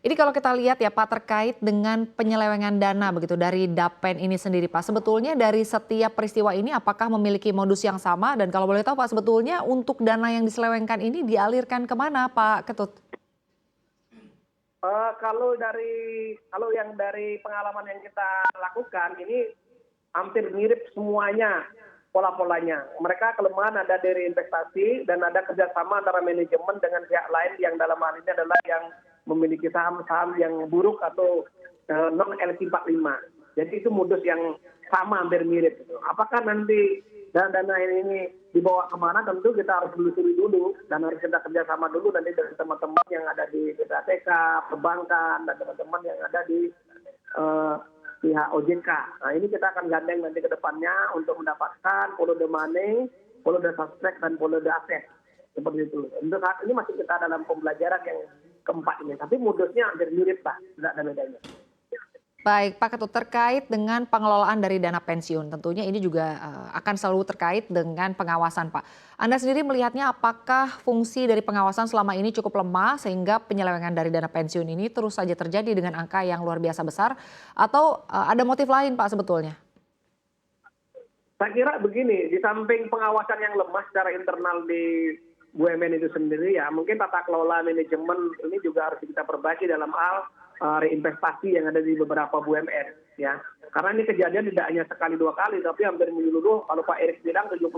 Ini kalau kita lihat ya Pak terkait dengan penyelewengan dana begitu dari Dapen ini sendiri Pak. Sebetulnya dari setiap peristiwa ini apakah memiliki modus yang sama dan kalau boleh tahu Pak sebetulnya untuk dana yang diselewengkan ini dialirkan kemana Pak Ketut? Kalau yang dari pengalaman yang kita lakukan ini hampir mirip semuanya pola-polanya. Mereka kelemahan ada dari investasi dan ada kerjasama antara manajemen dengan pihak lain yang dalam hal ini adalah yang memiliki saham-saham yang buruk atau non LQ45. Jadi itu modus yang sama hampir mirip. Apakah nanti dana ini dibawa kemana, tentu kita harus telusuri dulu dan harus kita kerjasama dulu nanti dari teman-teman yang ada di PPATK, perbankan dan teman-teman yang ada di pihak OJK. Nah ini kita akan gandeng nanti ke depannya untuk mendapatkan follow the money, follow the suspect dan follow the asset. Seperti itu. Untuk saat ini masih kita dalam pembelajaran yang keempat ini, tapi modusnya hampir mirip Pak, tidak ada bedanya. Baik Pak Ketut, terkait dengan pengelolaan dari dana pensiun, tentunya ini juga akan selalu terkait dengan pengawasan Pak. Anda sendiri melihatnya apakah fungsi dari pengawasan selama ini cukup lemah sehingga penyelewengan dari dana pensiun ini terus saja terjadi dengan angka yang luar biasa besar atau ada motif lain Pak sebetulnya? Saya kira begini, di samping pengawasan yang lemah secara internal di BUMN itu sendiri ya, mungkin tata kelola manajemen ini juga harus kita perbaiki dalam hal reinvestasi yang ada di beberapa BUMN ya. Karena ini kejadian tidak hanya sekali dua kali tapi hampir menyeluruh. Kalau Pak Erik bilang 70%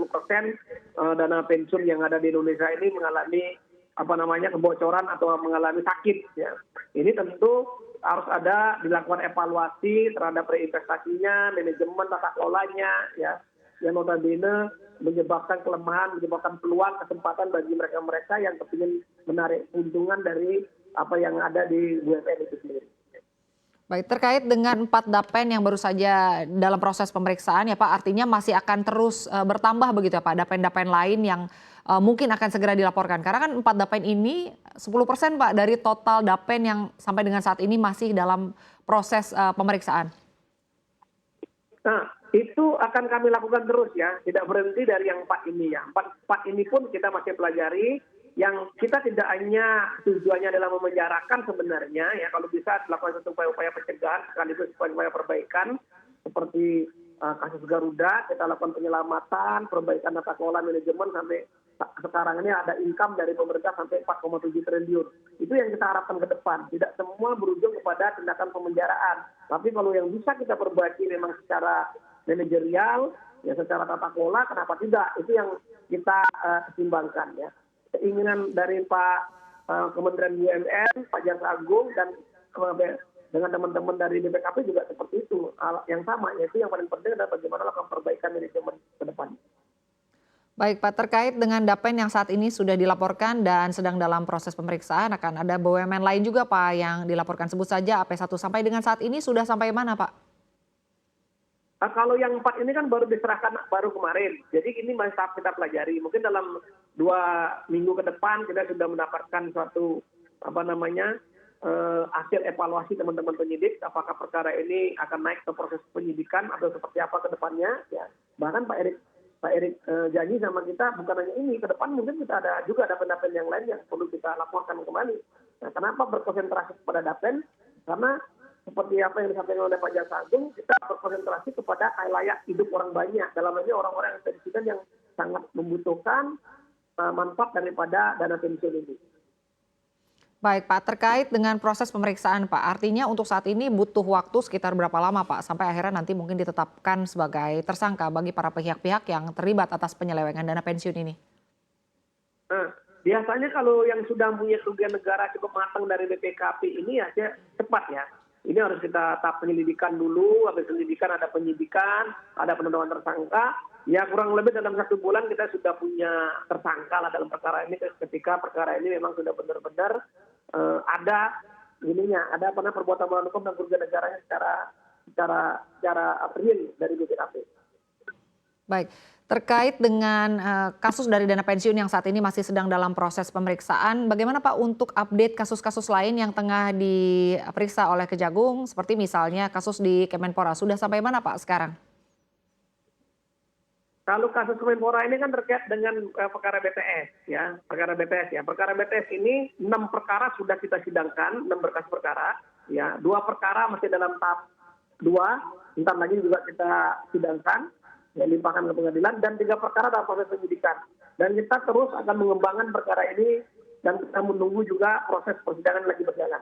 dana pensiun yang ada di Indonesia ini mengalami kebocoran atau mengalami sakit ya. Ini tentu harus ada dilakukan evaluasi terhadap reinvestasinya, manajemen tata kelolanya ya. Yang notabene menyebabkan kelemahan, menyebabkan peluang kesempatan bagi mereka-mereka yang kepingin menarik keuntungan dari apa yang ada di BUMN itu sendiri. Baik, terkait dengan 4 Dapen yang baru saja dalam proses pemeriksaan ya Pak, artinya masih akan terus bertambah begitu ya Pak, Dapen-Dapen lain yang mungkin akan segera dilaporkan. Karena kan 4 Dapen ini 10% Pak dari total Dapen yang sampai dengan saat ini masih dalam proses pemeriksaan. Nah, itu akan kami lakukan terus ya, tidak berhenti dari yang 4 ini ya. 4 ini pun kita masih pelajari. Yang kita tidak hanya tujuannya adalah memenjarakan sebenarnya ya, kalau bisa dilakukan satu upaya-upaya pencegahan sekaligus upaya perbaikan seperti kasus Garuda, kita lakukan penyelamatan, perbaikan tata kelola manajemen sampai sekarang ini ada income dari pemerintah sampai 4,7 triliun. Itu yang kita harapkan ke depan. Tidak semua berujung kepada tindakan pemenjaraan. Tapi kalau yang bisa kita perbaiki memang secara manajerial, ya secara tata kelola, kenapa tidak? Itu yang kita ketimbangkan ya. Keinginan dari Pak Kementerian BUMN, Pak Jaksa Agung dan dengan teman-teman dari BPKP juga seperti itu. Yang sama, yaitu yang paling penting adalah bagaimana lakukan perbaikan manajemen ke depan. Baik Pak, terkait dengan Dapen yang saat ini sudah dilaporkan dan sedang dalam proses pemeriksaan, akan ada BUMN lain juga Pak yang dilaporkan, sebut saja AP1, sampai dengan saat ini sudah sampai mana Pak? Kalau yang 4 ini kan baru diserahkan baru kemarin, jadi ini masih tahap kita pelajari. Mungkin dalam 2 minggu ke depan kita sudah mendapatkan suatu hasil evaluasi teman-teman penyidik, apakah perkara ini akan naik ke proses penyidikan atau seperti apa ke depannya. Ya. Bahkan Pak Erik janji sama kita bukan hanya ini, ke depan mungkin kita ada Dapen-Dapen yang lain yang perlu kita laporkan kembali. Nah, kenapa berkonsentrasi kepada Dapen? Karena seperti apa yang disampaikan oleh Pak Jaksa Agung, kita berkonsentrasi kepada layak hidup orang banyak. Dalam hal ini orang-orang yang pensiunan yang sangat membutuhkan manfaat daripada dana pensiun ini. Baik Pak, terkait dengan proses pemeriksaan Pak, artinya untuk saat ini butuh waktu sekitar berapa lama Pak sampai akhirnya nanti mungkin ditetapkan sebagai tersangka bagi para pihak-pihak yang terlibat atas penyelewengan dana pensiun ini? Nah, biasanya kalau yang sudah punya kerugian negara cukup matang dari BPKP ini ya cepat ya. Ini harus kita tahap penyelidikan dulu, habis penyelidikan ada penyidikan, ada penetapan tersangka. Ya kurang lebih dalam 1 bulan kita sudah punya tersangka lah dalam perkara ini ketika perkara ini memang sudah benar-benar ada perbuatan melawan hukum dan kerugian negaranya secara real dari BPKP. Baik, terkait dengan kasus dari dana pensiun yang saat ini masih sedang dalam proses pemeriksaan, bagaimana Pak untuk update kasus-kasus lain yang tengah diperiksa oleh Kejagung, seperti misalnya kasus di Kemenpora, sudah sampai mana Pak sekarang? Kalau kasus Kemenpora ini kan terkait dengan perkara BTS ya, perkara BTS ya. Perkara BTS ini 6 perkara sudah kita sidangkan, 6 berkas perkara ya. 2 perkara masih dalam tahap 2, entar lagi juga kita sidangkan, ya, limpahkan ke pengadilan, dan 3 perkara dalam proses penyidikan. Dan kita terus akan mengembangkan perkara ini dan kita menunggu juga proses persidangan lagi berjalan.